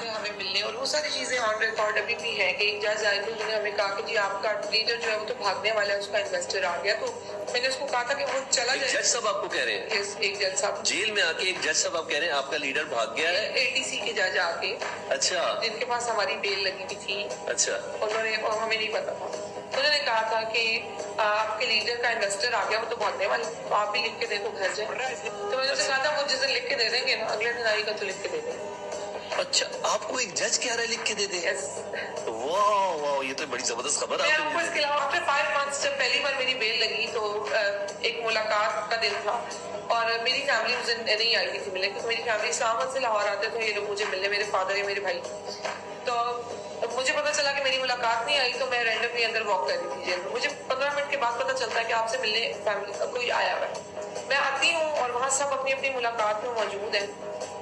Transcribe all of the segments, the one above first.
ہمیں ملنے اور وہ ساری چیزیں آن ریکارڈ ابھی بھی ہیں کہ ایک جج آئے تو انہوں نے ہمیں کہا کہ جی آپ کا لیڈر جو ہے وہ تو بھاگنے والا ہے، اس کا انویسٹر آ گیا. تو میں نے اس کو کہا تھا کہ وہ چلا جائے. جج صاحب آپ کو کہہ رہے ہیں؟ یس، ایک جج صاحب جیل میں آ کے ایک جج صاحب آپ کہہ رہے ہیں آپ کا لیڈر بھاگ گیا ہے؟ ATC کے جج آ کے، اچھا، جن کے پاس ہماری بیل لگی ہوئی تھی. اچھا، انہوں نے، اور ہمیں نہیں پتا تھا، انہوں نے کہا تھا کہ آپ کے لیڈر کا انویسٹر آ گیا، وہ تو بھاگنے والا، تو آپ بھی لکھ کے دے دو گھر جائے. تو میں نے کہا تھا وہ جس دن لکھ کے دے دیں گے نا، اگلے دن آئے گا تو لکھ کے دے دیں گے. اچھا، آپ کو ایک جج کہہ رہا ہے لکھ کے دے دیں؟ یس. واہ واہ، یہ تو بڑی زبردست خبر میں ہے. آپ کو اس کے علاوہ after 5 months جب پہلی بار میری بیل لگی تو ایک ملاقات کا دن تھا اور میری فیملی اس دن نہیں آئی تھی ملنے، کیونکہ میری فیملی اسلام سے لاہور آتے تھے یہ لوگ مجھے ملنے، میرے فادر یا میرے بھائی. تو مجھے پتا چلا کہ میری ملاقات نہیں آئی تو میں رینڈملی اندر واک کر رہی تھی جیل میں. مجھے 15 منٹ کے بعد پتا چلتا ہے کہ آپ سے ملنے فیملی کا کوئی آیا ہوا ہے. میں آتی ہوں اور وہاں سب اپنی اپنی ملاقات میں موجود ہیں.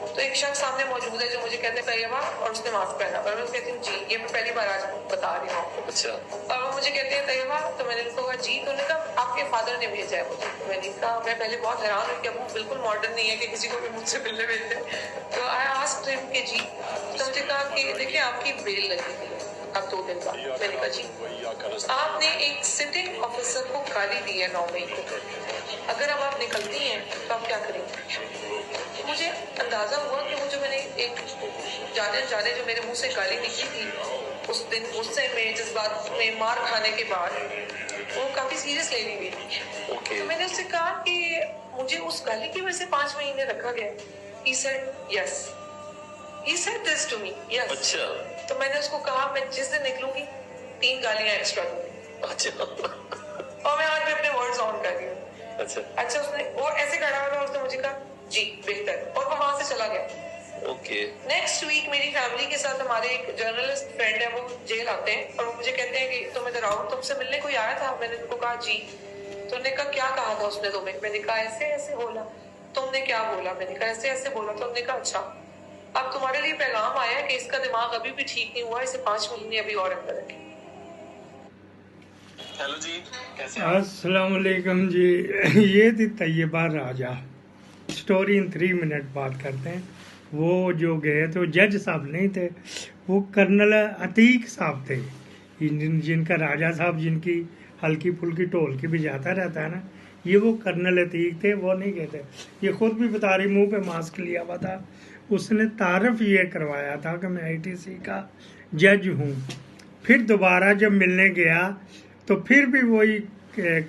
تو ایک شخص سامنے موجود ہے جو مجھے کہتے ہیں طیبہ، اور اس نے ماسک پہنا، اور میں کہتی ہوں جی، یہ میں پہلی بار آج بتا رہی ہوں آپ کو. اچھا. اور وہ مجھے کہتے ہیں طیبہ، تو میں نے ان کو کہا جی. تو انہوں نے کہا آپ کے فادر نے بھیجا ہے مجھے. تو میں نے کہا، میں پہلے بہت حیران ہوئی کہ ابو بالکل ماڈرن نہیں ہے کہ کسی کو بھی مجھ سے ملنے بھیجتے. تو آئی آسکڈ ہم کہ جی. تو مجھے کہا کہ دیکھیں آپ کی بیل لگی ہوئی ہے اب 2 دن بعد. میں نے کہا جی. آپ نے ایک سٹنگ آفیسر کو گالی دی ہے 9 مئی کو، اگر اب آپ نکلتی ہیں تو آپ کیا کریں گے؟ مجھے اندازہ ہوا کہ وہ جو میں نے ایک جانے جانے جو میرے منہ سے گالی نکلی تھی اس دن، غصے میں، جذبات میں، مار کھانے کے بعد، وہ کافی سیریس لے لی ہوئی تھی. تو میں نے اس سے کہا کہ مجھے اس گالی کی وجہ سے 5 مہینے رکھا گیا. He said yes. He said this to me. Yes. اچھا. تو میں نے اس کو کہا میں جس دن نکلوں گی 3 گالیاں ایکسٹرا دوں گی. اچھا. اور میں آج بھی اپنے ورڈز آن کر رہی ہوں. اچھا اس نے، وہ ایسے کھڑا ہوا تھا، اس نے مجھے کہا جی بہتر، اور وہ وہاں سے چلا گیا. اوکے. نیکسٹ ویک میری فیملی کے ساتھ ہمارے ایک جرنلسٹ فرینڈ ہے، وہ جیل آتے ہیں اور وہ مجھے کہتے ہیں کہ تم ادھر آؤ، تم سے ملنے کوئی آیا تھا؟ میں نے ان کو کہا جی. تو انہوں نے کہا کیا کہا تھا اس نے تمہیں؟ میں نے کہا ایسے ایسے بولا. تم نے کیا بولا؟ میں نے کہا ایسے ایسے بولا. تو انہوں نے کہا اچھا، اب تمہارے لیے پیغام آیا ہے کہ اس کا دماغ ابھی بھی ٹھیک نہیں ہوا، اسے 5 مہینے ابھی اور اندر رکھیں. ہیلو جی، کیسے ہیں؟ السلام علیکم جی. یہ تھی طیبہ راجہ. سٹوری ان 3 منٹ بات کرتے ہیں. وہ جو گئے تھے وہ جج صاحب نہیں تھے، وہ کرنل عتیق صاحب تھے، جن کا راجہ صاحب جن کی ہلکی پھلکی ٹول کی بھی جاتا رہتا ہے نا، یہ وہ کرنل عتیق تھے. وہ نہیں کہتے، یہ خود بھی بتا رہی، منہ پہ ماسک لیا ہوا تھا. اس نے تعارف یہ کروایا تھا کہ میں ITC کا جج ہوں. پھر دوبارہ جب ملنے گیا تو پھر بھی وہی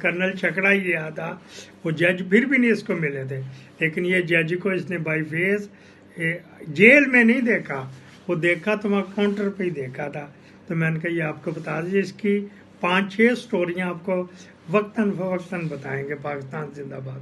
کرنل چکڑا ہی گیا تھا. وہ جج پھر بھی نہیں اس کو ملے تھے، لیکن یہ جج کو اس نے بائی فیس جیل میں نہیں دیکھا، وہ دیکھا تو وہاں کاؤنٹر پہ ہی دیکھا تھا. تو میں نے کہا یہ آپ کو بتا دیجیے، اس کی 5-6 سٹوریاں آپ کو وقتاً فوقتاً بتائیں گے. پاکستان زندہ باد.